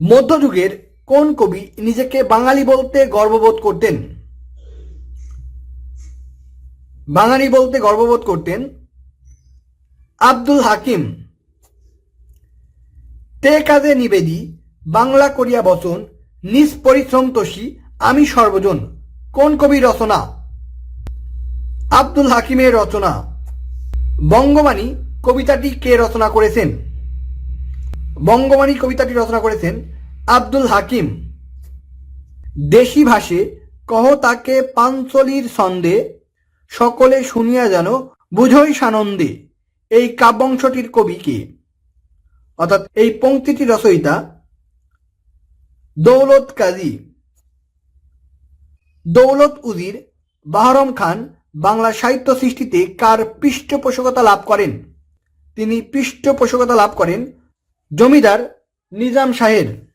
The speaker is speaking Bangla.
মধ্যযুগের কোন কবি নিজেকে বাঙালি বলতে গর্ববোধ করতেন? বাঙালি বলতে গর্ববোধ করতেন আব্দুল হাকিম। তে কাজে নিবেদি বাংলা করিয়া বচন, নিজ পরিশ্রম তোষী আমি সর্বজন কোন কবির রচনা? আব্দুল হাকিমের রচনা। বঙ্গবাণী কবিতাটি কে রচনা করেছেন? বঙ্গবাণী কবিতাটি রচনা করেছেন আব্দুল হাকিম। দেশি ভাষে কহ তাকে পাঞ্চলির ছন্দে, সকলে শুনিয়া যেন বুঝই সানন্দে এই কাব্যাংশটির কবি কে? অর্থাৎ এই পংক্তিটি রচয়িতা দৌলত কাজী। দৌলত উজির বাহরম খান বাংলা সাহিত্য সৃষ্টিতে কার পৃষ্ঠপোষকতা লাভ করেন? তিনি পৃষ্ঠপোষকতা লাভ করেন জমিদার নিজাম শাহের।